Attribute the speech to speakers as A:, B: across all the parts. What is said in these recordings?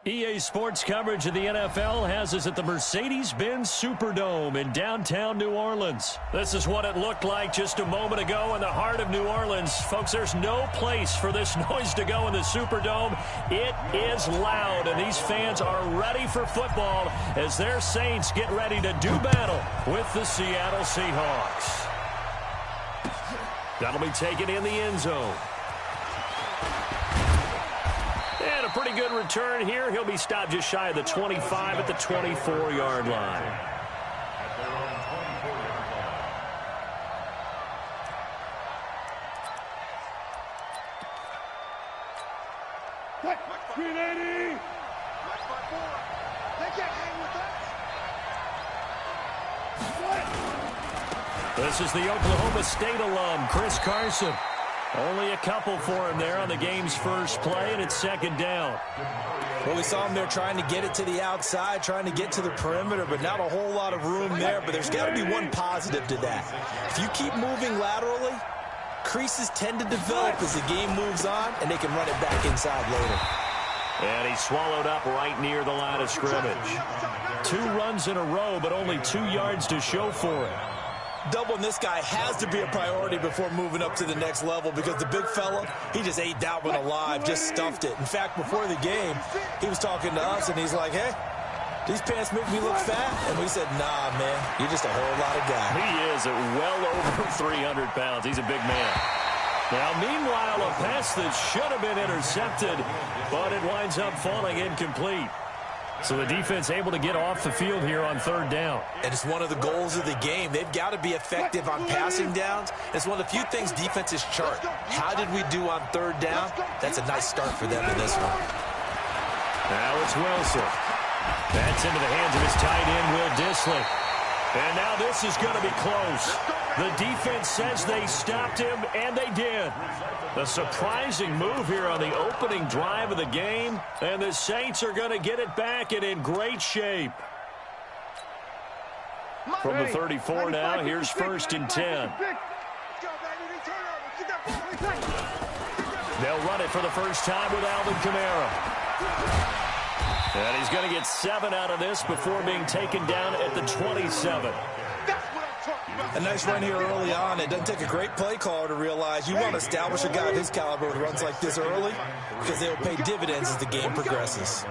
A: EA Sports coverage of the NFL has us at the Mercedes-Benz Superdome in downtown New Orleans. This is what it looked like just a moment ago in the heart of New Orleans. Folks, there's no place for this noise to go in the Superdome. It is loud, and these fans are ready for football as their Saints get ready to do battle with the Seattle Seahawks. That'll be taken in the end zone. And a pretty good return here. He'll be stopped just shy of the 25 at the 24-yard line. This is the Oklahoma State alum, Chris Carson. Only a couple for him there on the game's first play, and it's second down.
B: Well, we saw him there trying to get it to the outside, trying to get to the perimeter, but not a whole lot of room there. But there's got to be one positive to that. If you keep moving laterally, creases tend to develop as the game moves on, and they can run it back inside later.
A: And he's swallowed up right near the line of scrimmage. 2 runs in a row, but only 2 yards to show for it.
B: Doubling this guy has to be a priority before moving up to the next level because the big fella, he just ate that one alive, just stuffed it. In fact, before the game, he was talking to us, and he's like, hey, these pants make me look fat? And we said, nah, man, you're just a whole lot of guy.
A: He is at well over 300 pounds. He's a big man. Now, meanwhile, a pass that should have been intercepted, but it winds up falling incomplete. So the defense able to get off the field here on third down.
B: And it's one of the goals of the game. They've got to be effective on passing downs. It's one of the few things defenses chart. How did we do on third down? That's a nice start for them in this one.
A: Now it's Wilson. That's into the hands of his tight end, Will Dissly. And now this is going to be close. The defense says they stopped him, and they did. A surprising move here on the opening drive of the game, and the Saints are going to get it back and in great shape. From the 34 now, here's 1st and 10. They'll run it for the first time with Alvin Kamara. And he's going to get 7 out of this before being taken down at the 27.
B: A nice run here early on. It doesn't take a great play caller to realize you want to establish a guy of his caliber who runs like this early because they will pay dividends as the game progresses.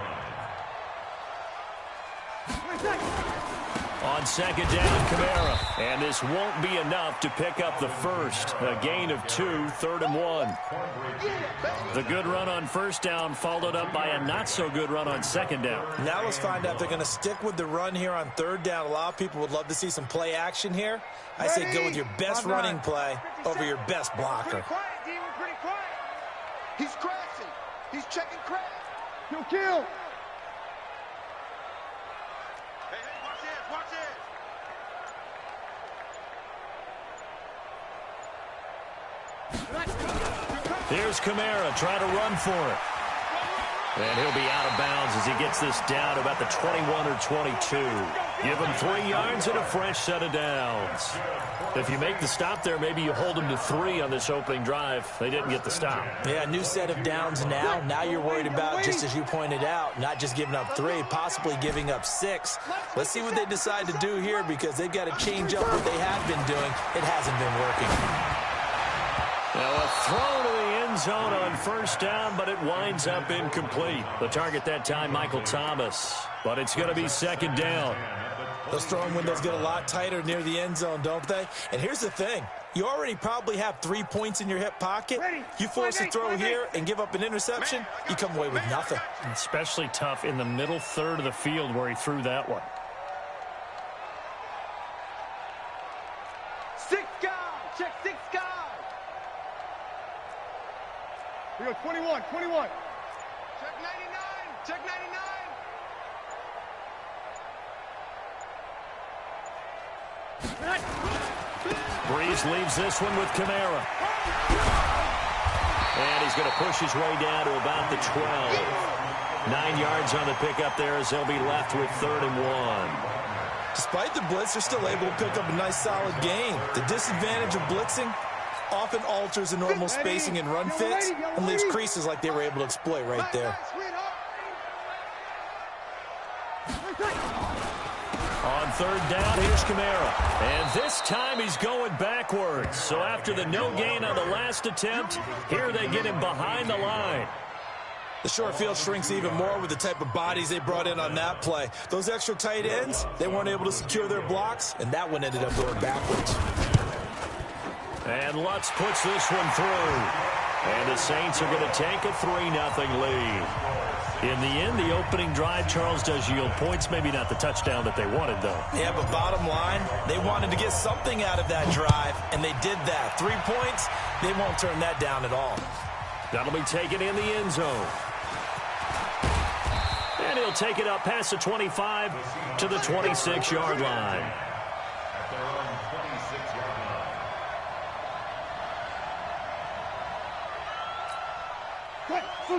A: On second down, Kamara. And this won't be enough to pick up the first. A gain of 2, 3rd and 1. The good run on first down followed up by a not-so-good run on second down.
B: Now let's find out if they're going to stick with the run here on third down. A lot of people would love to see some play action here. I say go with your best running play over your best blocker.
C: Pretty quiet. He's crashing. He's checking crash. No kill.
A: Here's Kamara trying to run for it. And he'll be out of bounds as he gets this down about the 21 or 22. Give him 3 yards and a fresh set of downs. If you make the stop there, maybe you hold him to 3 on this opening drive. They didn't get the stop.
B: Yeah, new set of downs now. Now you're worried about, just as you pointed out, not just giving up 3, possibly giving up 6. Let's see what they decide to do here because they've got to change up what they have been doing. It hasn't been working.
A: Now a throw to the end zone on first down, but it winds up incomplete. The target that time, Michael Thomas. But it's going to be second down.
B: Those throwing windows get a lot tighter near the end zone, don't they? And here's the thing. You already probably have 3 points in your hip pocket. You force a throw here and give up an interception, you come away with nothing.
A: Especially tough in the middle third of the field where he threw that one.
C: 6 guys. Check 6 guys. We go 21. Check 99. Check 99.
A: Breeze leaves this one with Kamara. And he's going to push his way down to about the 12. 9 yards on the pickup there as they'll be left with 3rd and 1.
B: Despite the blitz, they're still able to pick up a nice solid gain. The disadvantage of blitzing often alters the normal spacing and run fits and leaves creases like they were able to exploit right there.
A: on third down. Here's Kamara. And this time he's going backwards. So after the no gain on the last attempt, here they get him behind the line.
B: The short field shrinks even more with the type of bodies they brought in on that play. Those extra tight ends, they weren't able to secure their blocks, and that one ended up going backwards.
A: And Lutz puts this one through. And the Saints are going to take a 3-0 lead. In the end, the opening drive, Charles, does yield points. Maybe not the touchdown that they wanted, though.
B: Yeah, but bottom line, they wanted to get something out of that drive, and they did that. 3 points, they won't turn that down at all.
A: That'll be taken in the end zone. And he'll take it up past the 25 to the 26-yard line.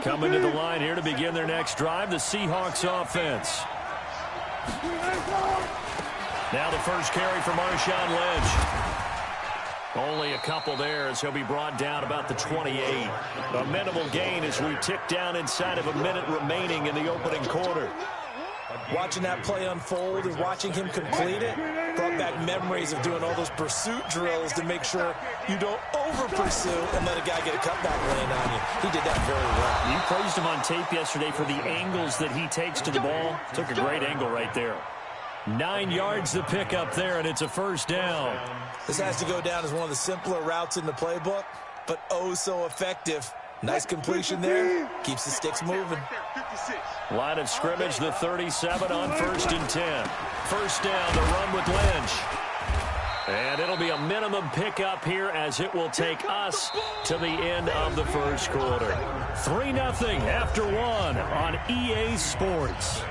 A: Coming to the line here to begin their next drive, the Seahawks offense. Now the first carry for Marshawn Lynch. Only a couple there as he'll be brought down about the 28. A minimal gain as we tick down inside of a minute remaining in the opening quarter.
B: Watching that play unfold and watching him complete it brought back memories of doing all those pursuit drills to make sure you don't over-pursue and let a guy get a cutback lane on you. He did that very well.
A: You praised him on tape yesterday for the angles that he takes to the ball. Took a great angle right there. 9 yards the pickup there, and it's a first down.
B: This has to go down as one of the simpler routes in the playbook, but oh so effective. Nice completion there. Keeps the sticks moving.
A: Line of scrimmage, the 37 on 1st and 10. First down to run with Lynch. And it'll be a minimum pickup here as it will take us to the end of the first quarter. 3-0 after 1 on EA Sports.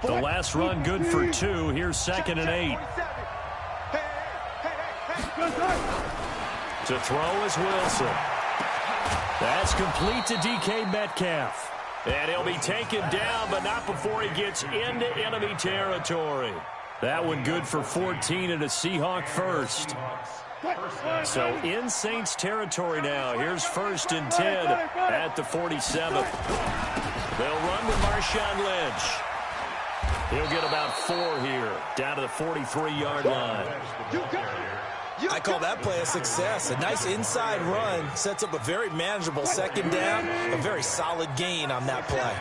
A: The last run good for 2. Here's 2nd and 8. To throw is Wilson. That's complete to DK Metcalf. And he'll be taken down, but not before he gets into enemy territory. That one good for 14 and a Seahawk first. So in Saints territory now. Here's 1st and 10 at the 47. They'll run with Marshawn Lynch. He'll get about 4 here, down to the 43-yard line.
B: I call that play a success. A nice inside run sets up a very manageable 2nd down, a very solid gain on that play.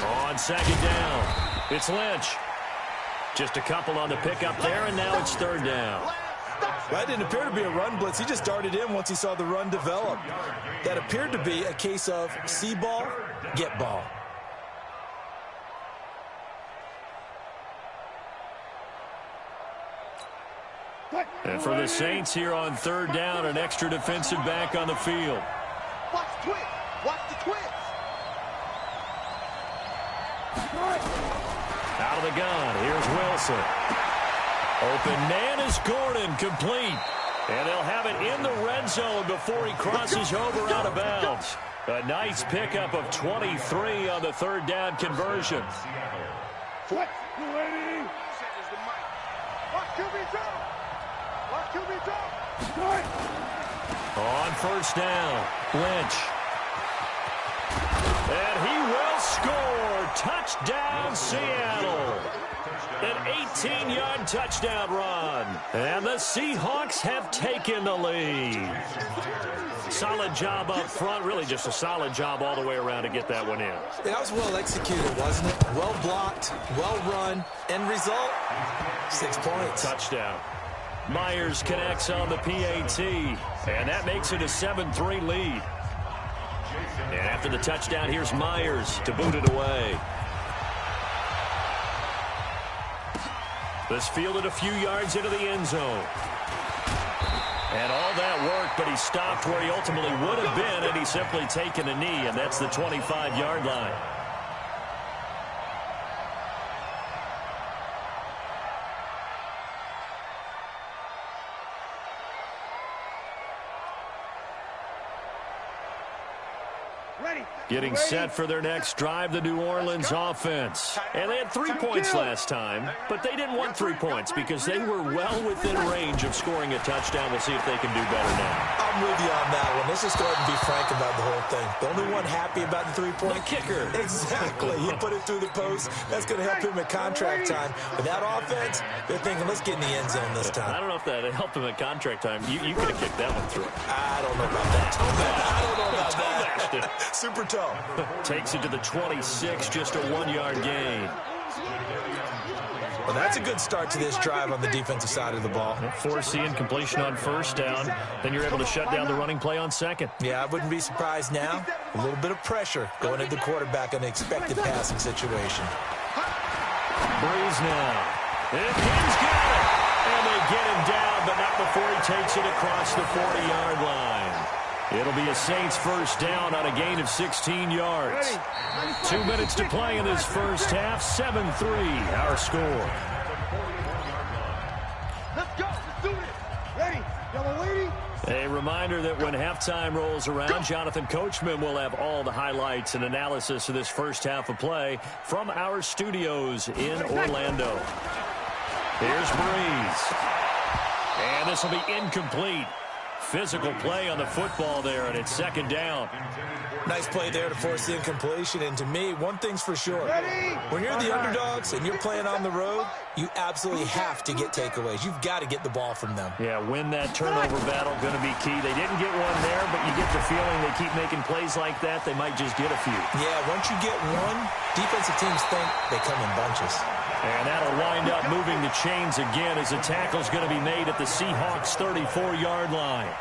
A: On 2nd down, it's Lynch. Just a couple on the pickup there, and now it's 3rd down.
B: That didn't appear to be a run blitz. He just darted in once he saw the run develop. That appeared to be a case of see ball, get ball.
A: And for the Saints here on 3rd down, an extra defensive back on the field.
C: Watch the twist. Watch the twist.
A: Out of the gun, here's Wilson. Open man is Gordon, complete. And they'll have it in the red zone before he crosses over out of bounds. A nice pickup of 23 on the 3rd down conversion. On 1st down, Lynch. And he will score. Touchdown, Seattle. An 18-yard touchdown run. And the Seahawks have taken the lead. Solid job up front. Really just a solid job all the way around to get that one in.
B: That was well executed, wasn't it? Well blocked, well run. End result, 6 points.
A: Touchdown. Myers connects on the PAT. And that makes it a 7-3 lead. And after the touchdown, here's Myers to boot it away. This fielded a few yards into the end zone. And all that work, but he stopped where he ultimately would have been, and he's simply taken a knee, and that's the 25-yard line. Getting set for their next drive, the New Orleans offense. And they had 3 points last time, but they didn't want 3 points because they were well within range of scoring a touchdown. We'll see if they can do better now.
B: I'm with you on that one. Let's just go ahead and be frank about the whole thing. The only one happy about the 3-point
A: the kicker.
B: Exactly. He put it through the post. That's going to help him at contract time. But that offense, they're thinking, let's get in the end zone this time.
A: I don't know if that helped him at contract time. You could have kicked that one through.
B: I don't know about that. I don't know about that. Super toe.
A: Takes it to the 26, just a 1-yard gain.
B: Well, that's a good start to this drive on the defensive side of the ball.
A: Force the incompletion on first down. Then you're able to shut down the running play on second.
B: Yeah, I wouldn't be surprised now. A little bit of pressure going into the quarterback in the expected passing situation.
A: Breeze now. And King's got it. And they get him down, but not before he takes it across the 40-yard line. It'll be a Saints first down on a gain of 16 yards. 2 minutes to play in this first half. 7-3, our score.
C: Let's go. Let's do this. Ready? Yellow lady.
A: A reminder that when halftime rolls around, Jonathan Coachman will have all the highlights and analysis of this first half of play from our studios in Orlando. Here's Breeze. And this will be incomplete. Physical play on the football there, and it's second down.
B: Nice play there to force the incompletion. And to me, one thing's for sure. When you're the underdogs and you're playing on the road, you absolutely have to get takeaways. You've got to get the ball from them.
A: Yeah, win that turnover battle, going to be key. They didn't get one there, but you get the feeling they keep making plays like that, they might just get a few.
B: Yeah, once you get one, defensive teams think they come in bunches.
A: And that'll wind up moving the chains again as the tackle's going to be made at the Seahawks' 34-yard line.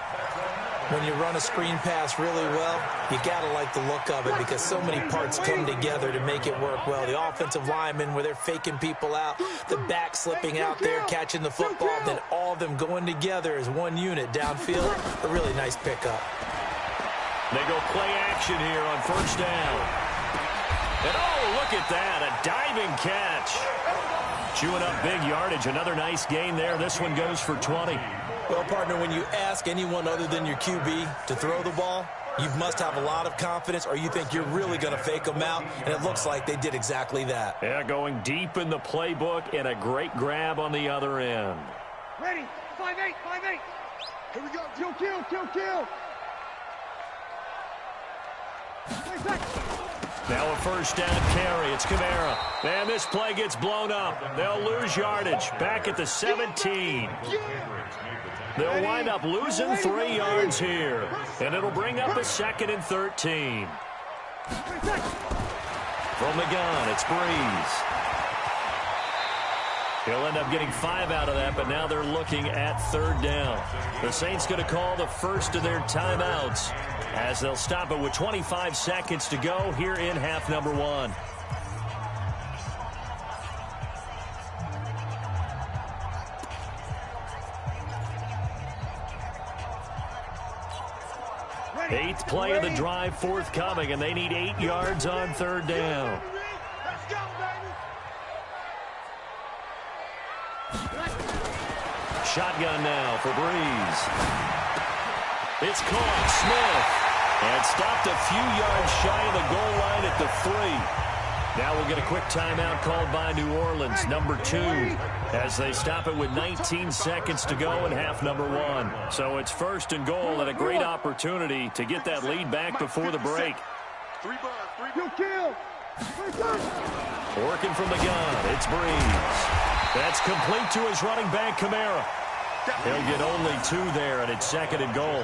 B: When you run a screen pass really well, you got to like the look of it because so many parts come together to make it work well. The offensive linemen, where they're faking people out, the back slipping out there, catching the football, then all of them going together as one unit downfield. A really nice pickup.
A: They go play action here on first down. And oh, look at that, a diving catch. Chewing up big yardage, another nice gain there. This one goes for 20.
B: Well, partner, when you ask anyone other than your QB to throw the ball, you must have a lot of confidence or you think you're really going to fake them out, and it looks like they did exactly that.
A: Yeah, going deep in the playbook and a great grab on the other end.
C: Ready? 5-8, 5-8. Here we go. Kill.
A: Now a first down carry. It's Kamara. And this play gets blown up. They'll lose yardage. Back at the 17. They'll wind up losing 3 yards here. And it'll bring up a 2nd and 13. From the gun, it's Breeze. He'll end up getting 5 out of that, but now they're looking at 3rd down. The Saints going to call the first of their timeouts as they'll stop it with 25 seconds to go here in half number 1. Eighth play of the drive forthcoming, and they need 8 yards on 3rd down. Shotgun now for Breeze. It's caught. Smith. And stopped a few yards shy of the goal line at the 3. Now we'll get a quick timeout called by New Orleans, number 2, as they stop it with 19 seconds to go in half number 1. So it's 1st and goal and a great opportunity to get that lead back before the break. Working from the gun, it's Breeze. That's complete to his running back, Kamara. He'll get only 2 there, and it's 2nd and goal.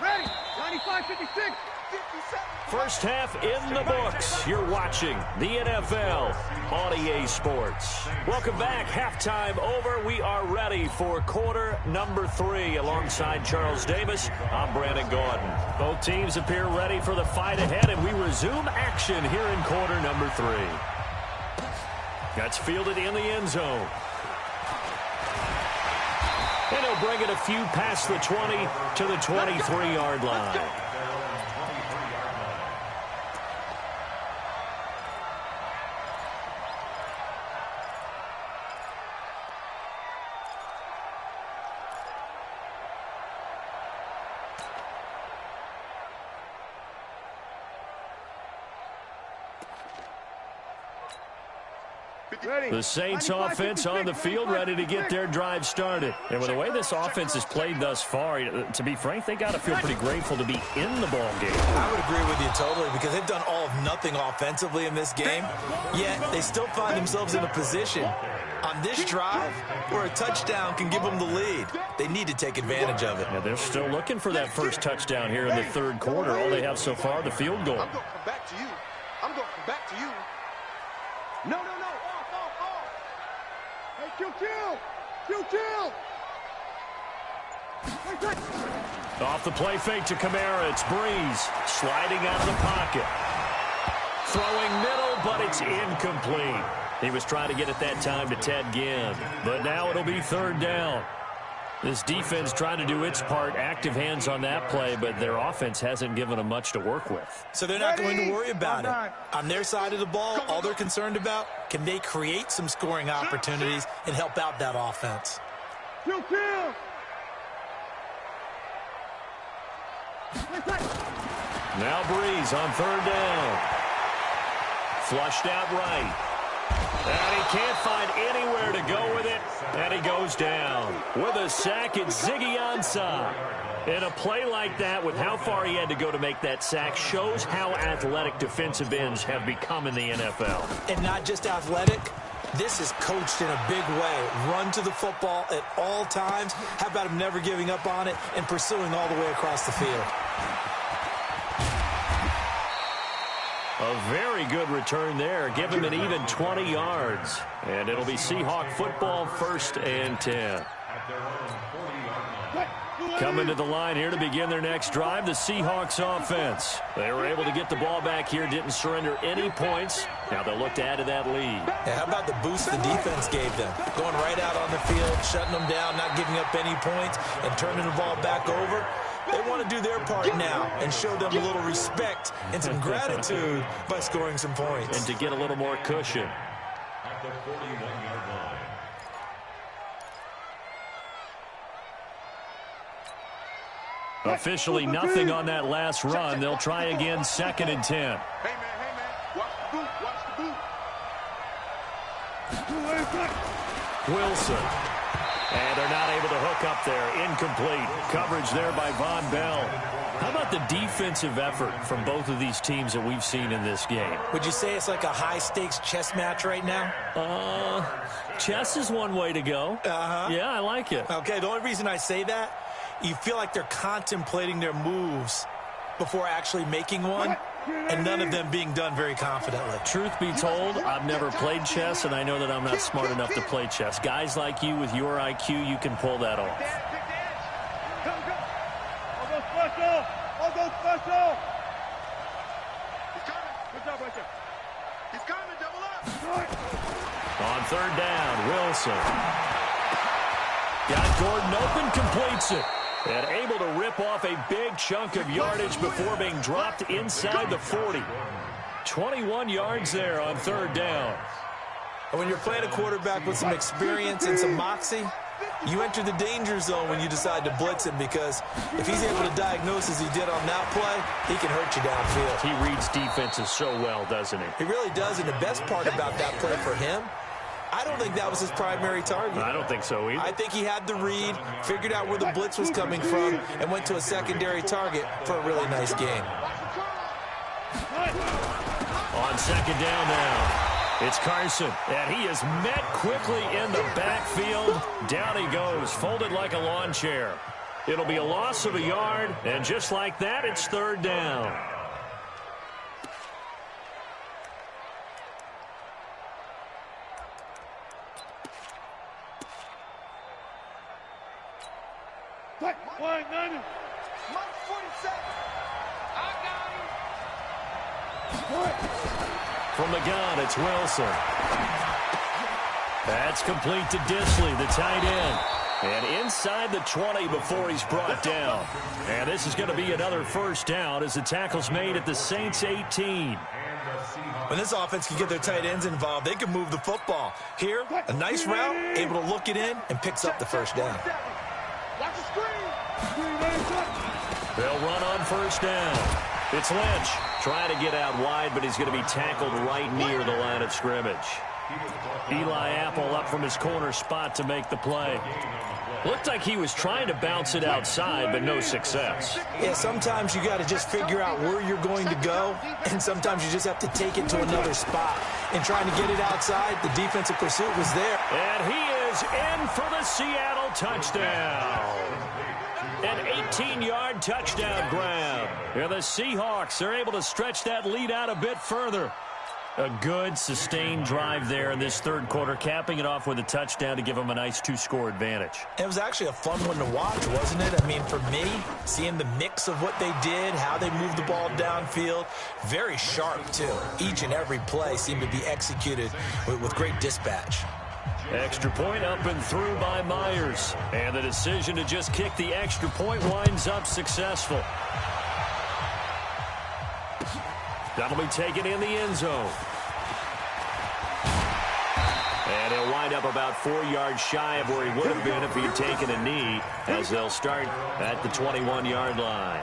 C: Ready? 95, 56, 57.
A: First half in the books. You're watching the NFL on EA Sports. Welcome back. Halftime over. We are ready for quarter number 3. Alongside Charles Davis, I'm Brandon Gordon. Both teams appear ready for the fight ahead, and we resume action here in quarter number 3. That's fielded in the end zone. And he'll bring it a few past the 20 to the 23-yard line. The Saints offense on the field, ready to get their drive started. And with the way this offense has played thus far, to be frank, they got to feel pretty grateful to be in the ball game.
B: I would agree with you totally, because they've done all of nothing offensively in this game, yet they still find themselves in a position on this drive where a touchdown can give them the lead. They need to take advantage of it.
A: Yeah, they're still looking for that first touchdown here in the third quarter. All they have so far, the field goal.
C: I'm going to come back to you. I'm going to come back to you. No. Off. Hey, kill.
A: Off the play fake to Kamara. It's Breeze sliding out of the pocket. Throwing middle, but it's incomplete. He was trying to get it that time to Ted Ginn. But now it'll be third down. This defense trying to do its part, active hands on that play, but their offense hasn't given them much to work with.
B: So they're not going to worry about it. On their side of the ball, all they're concerned about, can they create some scoring opportunities and help out that offense?
C: Kill.
A: Now Breeze on third down. Flushed out right. And he can't find anywhere to go with it. And he goes down. With a sack, it's Ziggy Ansah. And a play like that, with how far he had to go to make that sack, shows how athletic defensive ends have become in the NFL.
B: And not just athletic. This is coached in a big way. Run to the football at all times. How about him never giving up on it and pursuing all the way across the field?
A: A very good return there. Give him an even 20 yards. And it'll be Seahawk football, 1st and 10. Coming to the line here to begin their next drive, the Seahawks offense. They were able to get the ball back here, didn't surrender any points. Now they'll look to add to that lead.
B: Yeah, how about the boost the defense gave them? Going right out on the field, shutting them down, not giving up any points, and turning the ball back over. They want to do their part now and show them a little respect and some gratitude by scoring some points.
A: And to get a little more cushion.
D: At the 41-yard line.
A: Officially nothing on that last run. They'll try again, 2nd and 10.
C: Hey, man. Watch the boot.
A: Wilson. And they're not able to hook up there. Incomplete. Coverage there by Von Bell. How about the defensive effort from both of these teams that we've seen in this game?
B: Would you say it's like a high-stakes chess match right now?
A: Chess is one way to go. Yeah, I like it.
B: Okay, the only reason I say that, you feel like they're contemplating their moves before actually making one, and none of them being done very confidently.
A: Truth be told, I've never played chess, and I know that I'm not smart enough to play chess. Guys like you with your IQ, you can pull that off.
C: I'll go special. He's coming. Good job right there. He's coming. Double up.
A: On third down, Wilson. Got Gordon open, completes it. And able to rip off a big chunk of yardage before being dropped inside the 40. 21 yards there on third down.
B: And when you're playing a quarterback with some experience and some moxie, you enter the danger zone when you decide to blitz him, because if he's able to diagnose as he did on that play, he can hurt you downfield.
A: He reads defenses so well, doesn't he?
B: He really does, and the best part about that play for him, I don't think that was his primary target.
A: I don't think so either.
B: I think he had the read, figured out where the blitz was coming from, and went to a secondary target for a really nice game.
A: On second down now, it's Carson, and he is met quickly in the backfield. Down he goes, folded like a lawn chair. It'll be a loss of a yard, and just like that, it's third down.
C: Mike 47. I got him.
A: From the gun, it's Wilson. That's complete to Disley, the tight end. And inside the 20 before he's brought down. And this is going to be another first down as the tackle's made at the Saints 18.
B: When this offense can get their tight ends involved, they can move the football. Here, a nice route, able to look it in, and picks up the first down.
C: Watch the screen.
A: They'll run on first down. It's Lynch trying to get out wide, but he's going to be tackled right near the line of scrimmage. Eli Apple up from his corner spot to make the play. Looked like he was trying to bounce it outside, but no success.
B: Yeah, sometimes you got to just figure out where you're going to go, and sometimes you just have to take it to another spot. And trying to get it outside, the defensive pursuit was there.
A: And he is in for the Seattle touchdown. An 18-yard touchdown grab. And the Seahawks are able to stretch that lead out a bit further. A good, sustained drive there in this third quarter, capping it off with a touchdown to give them a nice 2-score advantage.
B: It was actually a fun one to watch, wasn't it? I mean, for me, seeing the mix of what they did, how they moved the ball downfield, very sharp, too. Each and every play seemed to be executed with great dispatch.
A: Extra point up and through by Myers. And the decision to just kick the extra point winds up successful. That'll be taken in the end zone. And he'll wind up about 4 yards shy of where he would have been if he had taken a knee, as they'll start at the 21-yard line.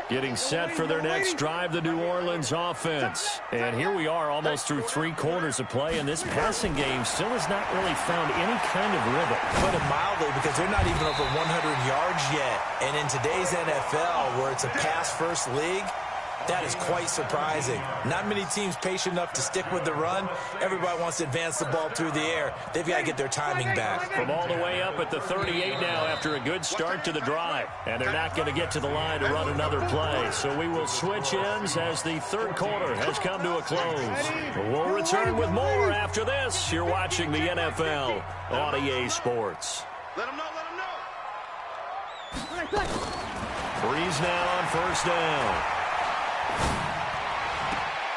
A: Getting set for their next drive, the New Orleans offense. And here we are almost through 3 quarters of play, and this passing game still has not really found any kind of rhythm.
B: Put it mildly, because they're not even over 100 yards yet. And in today's NFL, where it's a pass-first league, that is quite surprising. Not many teams patient enough to stick with the run. Everybody wants to advance the ball through the air. They've got to get their timing back.
A: From all the way up at the 38 now after a good start to the drive. And they're not going to get to the line to run another play. So we will switch ends as the third quarter has come to a close. We'll return with more after this. You're watching the NFL on EA Sports.
C: Let him know, let him know.
A: Breeze now on first down.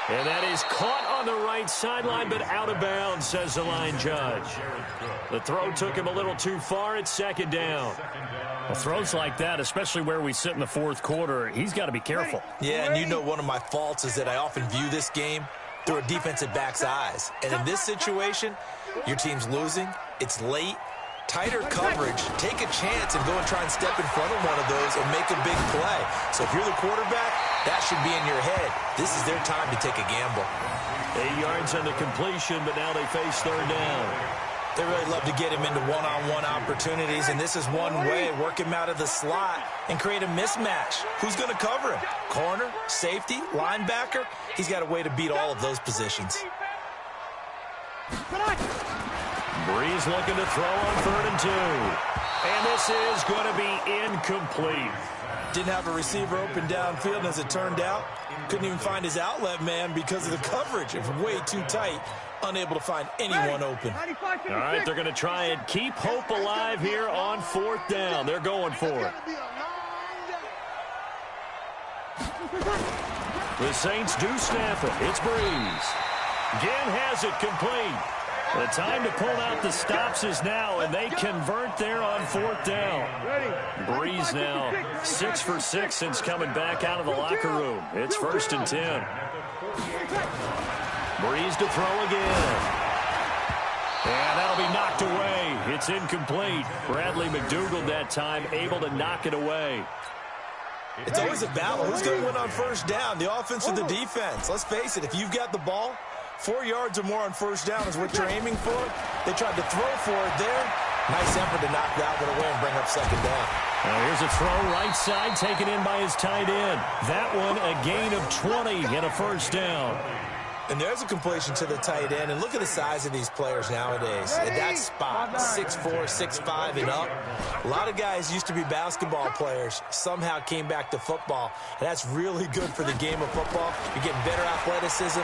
A: And that is caught on the right sideline, but out of bounds, says the line judge. The throw took him a little too far. It's second down. Well, throws like that, especially where we sit in the fourth quarter, he's got to be careful.
B: Yeah, and you know one of my faults is that I often view this game through a defensive back's eyes. And in this situation, your team's losing. It's late. Tighter coverage, take a chance and go and try and step in front of one of those and make a big play. So if you're the quarterback, that should be in your head. This is their time to take a gamble.
A: 8 yards on the completion, but now they face third down.
B: They really love to get him into one-on-one opportunities, and this is one way, work him out of the slot and create a mismatch. Who's going to cover him? Corner, safety, linebacker? He's got a way to beat all of those positions.
A: Breeze looking to throw on 3rd and 2. And this is going to be incomplete.
B: Didn't have a receiver open downfield, and as it turned out, couldn't even find his outlet man because of the coverage. It was way too tight, unable to find anyone open.
A: All right, they're going to try and keep hope alive here on 4th down. They're going for it. The Saints do snap it. It's Breeze. Again has it complete. The time to pull out the stops is now, and they convert there on 4th down. Breeze now 6 for 6 since coming back out of the locker room. It's 1st and 10. Breeze to throw again. And that'll be knocked away. It's incomplete. Bradley McDougald that time able to knock it away.
B: It's always a battle. Who's going to win on 1st down, the offense or the defense? Let's face it, if you've got the ball, 4 yards or more on 1st down is what you're aiming for. They tried to throw for it there. Nice effort to knock that one away and bring up 2nd down.
A: Now here's a throw right side taken in by his tight end. That one a gain of 20 and a 1st down.
B: And there's a completion to the tight end. And look at the size of these players nowadays. At that spot, 6'4", 6'5", and up. A lot of guys used to be basketball players, somehow came back to football. And that's really good for the game of football. You're getting better athleticism,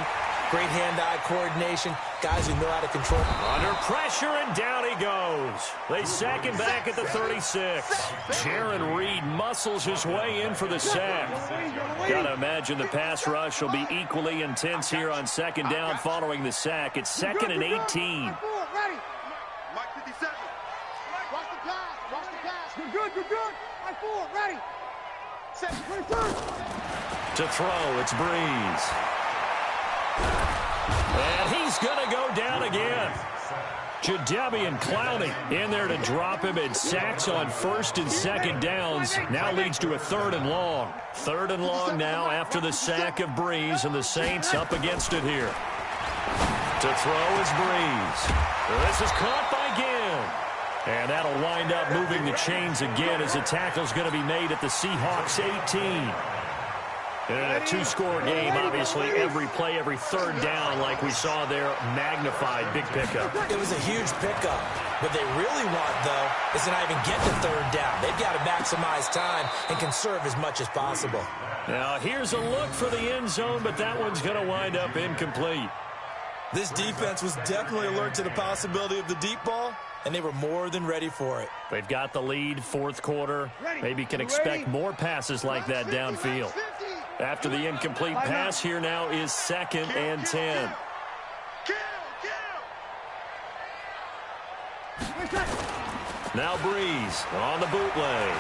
B: great hand-eye coordination, guys who know how to control.
A: Under pressure, and down he goes. They sack him back at the 36. Jaron Reed muscles his way in for the sack. Got to imagine the pass rush will be equally intense here on 2nd down following the sack. It's 2nd and 18.
C: Mike 57. Watch the pass. Watch the pass. You're good. You're good. Mike 4. Ready. Set. 22.
A: To throw, it's Breeze. And he's going to go down again. Jadeveon Clowney in there to drop him, and sacks on first and second downs now leads to a 3rd and long. 3rd and long now after the sack of Breeze, and the Saints up against it here. To throw is Breeze. This is caught by Ginn. And that'll wind up moving the chains again as the tackle's going to be made at the Seahawks 18. In a 2-score game, obviously, every play, every 3rd down, like we saw there, magnified. Big pickup.
B: It was a huge pickup. What they really want, though, is to not even get to 3rd down. They've got to maximize time and conserve as much as possible.
A: Now, here's a look for the end zone, but that one's going to wind up incomplete.
B: This defense was definitely alert to the possibility of the deep ball, and they were more than ready for it.
A: They've got the lead, 4th quarter. Maybe can expect more passes like that downfield. After the incomplete pass, here now is 2nd and 10. Now Breeze on the bootleg.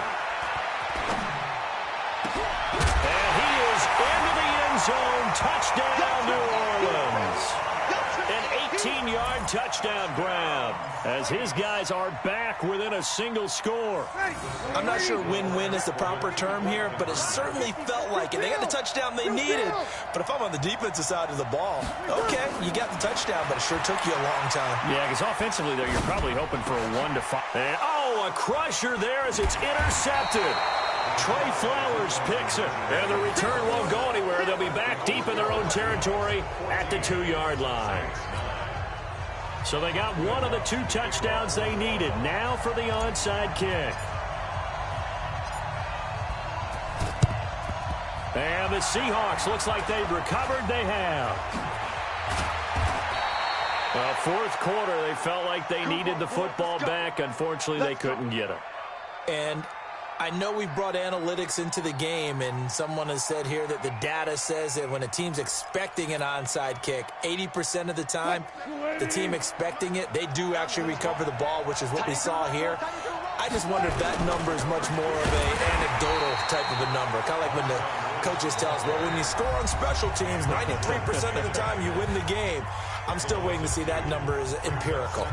A: And he is into the end zone. Touchdown, New Orleans. An 18-yard touchdown grab as his guys are back within a single score.
B: I'm not sure win-win is the proper term here, but it certainly felt like it. They got the touchdown they needed. But if I'm on the defensive side of the ball, okay, you got the touchdown, but it sure took you a long time.
A: Yeah, because offensively there, you're probably hoping for a 1-5. And, a crusher there as it's intercepted. Trey Flowers picks it, and the return won't go anywhere. They'll be back deep in their own territory at the 2-yard line. So they got one of the 2 touchdowns they needed. Now for the onside kick. And the Seahawks, looks like they've recovered. They have. 4th quarter, they felt like they needed the football back. Unfortunately, they couldn't get it.
B: And I know we've brought analytics into the game, and someone has said here that the data says that when a team's expecting an onside kick, 80% of the time, the team expecting it, they do actually recover the ball, which is what we saw here. I just wonder if that number is much more of an anecdotal type of a number. Kind of like when the coaches tell us, well, when you score on special teams, 93% of the time you win the game. I'm still waiting to see that number is empirical.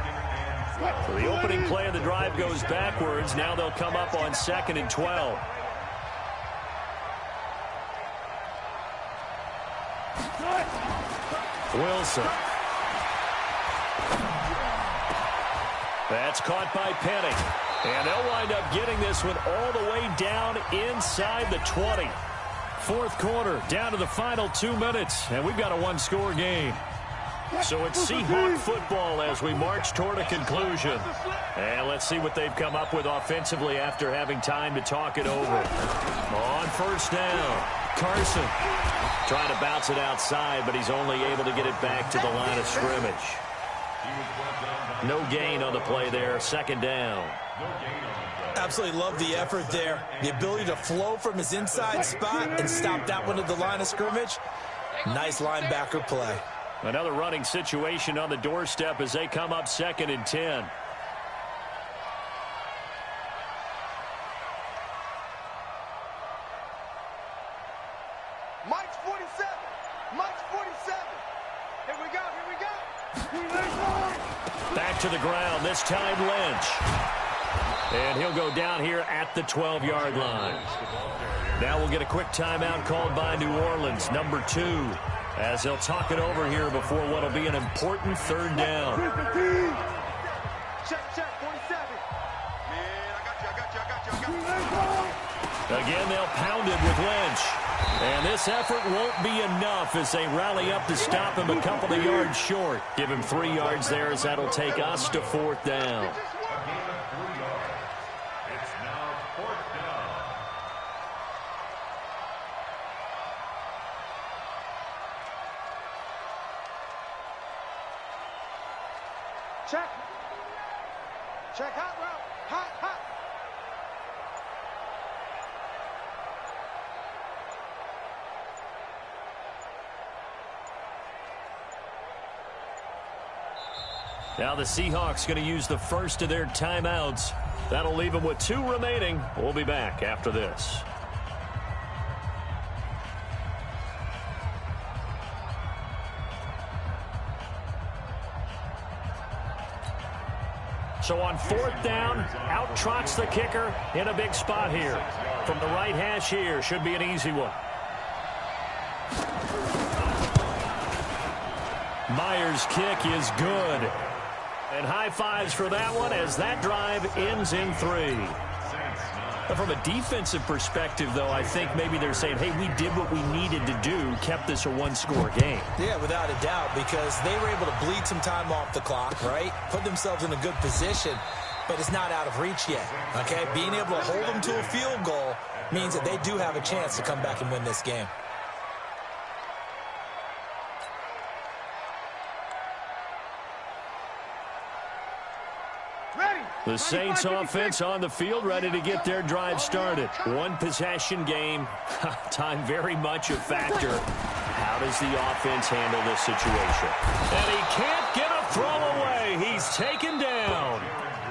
A: So the opening play of the drive goes backwards. Now they'll come up on 2nd and 12. Wilson. That's caught by Penny. And they'll wind up getting this one all the way down inside the 20. 4th quarter, down to the final 2 minutes. And we've got a 1-score game. So it's Seahawk football as we march toward a conclusion. And let's see what they've come up with offensively after having time to talk it over. On 1st down, Carson trying to bounce it outside, but he's only able to get it back to the line of scrimmage. No gain on the play there, 2nd down.
B: Absolutely love the effort there. The ability to flow from his inside spot and stop that one at the line of scrimmage. Nice linebacker play.
A: Another running situation on the doorstep as they come up 2nd and 10.
C: Mike's 47. Mike's 47. Here we go.
A: Back to the ground, this time Lynch. And he'll go down here at the 12-yard line. Now we'll get a quick timeout called by New Orleans, number 2. As they'll talk it over here before what will be an important 3rd down.
C: Check, 47. Man, I got you.
A: Again, they'll pound it with Lynch. And this effort won't be enough as they rally up to stop him a couple of yards short. Give him 3 yards there as that'll take us to 4th down.
C: Check. Check, hot route. Hot.
A: Now the Seahawks going to use the first of their timeouts. That'll leave them with 2 remaining. We'll be back after this. So on 4th down, out trots the kicker in a big spot here. From the right hash here, should be an easy one. Myers' kick is good. And high fives for that one as that drive ends in 3. From a defensive perspective, though, I think maybe they're saying, hey, we did what we needed to do, kept this a one-score game.
B: Yeah, without a doubt, because they were able to bleed some time off the clock, right? Put themselves in a good position, but it's not out of reach yet, okay? Being able to hold them to a field goal means that they do have a chance to come back and win this game.
A: The Saints offense on the field, ready to get their drive started. One possession game, time very much a factor. How does the offense handle this situation? And he can't get a throw away. He's taken down.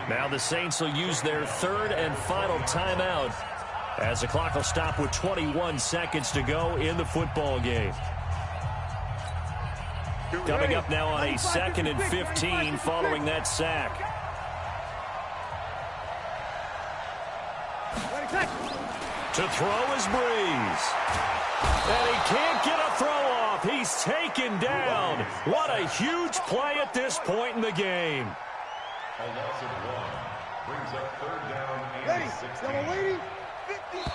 A: Now the Saints will use their 3rd and final timeout as the clock will stop with 21 seconds to go in the football game. Coming up now on a 2nd and 15 following that sack. To throw is Breeze. And he can't get a throw off. He's taken down. What a huge play at this point in the game.
D: A loss of 1 brings up 3rd down and
C: Ready,
D: 16.
C: double lady, 50 to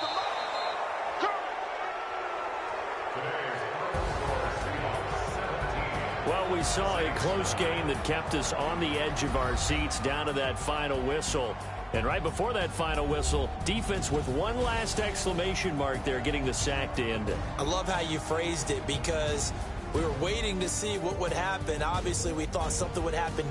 A: Well, we saw a close game that kept us on the edge of our seats down to that final whistle. And right before that final whistle, defense with one last exclamation mark there, getting the sack to end it.
B: I love how you phrased it because we were waiting to see what would happen. Obviously, we thought something would happen.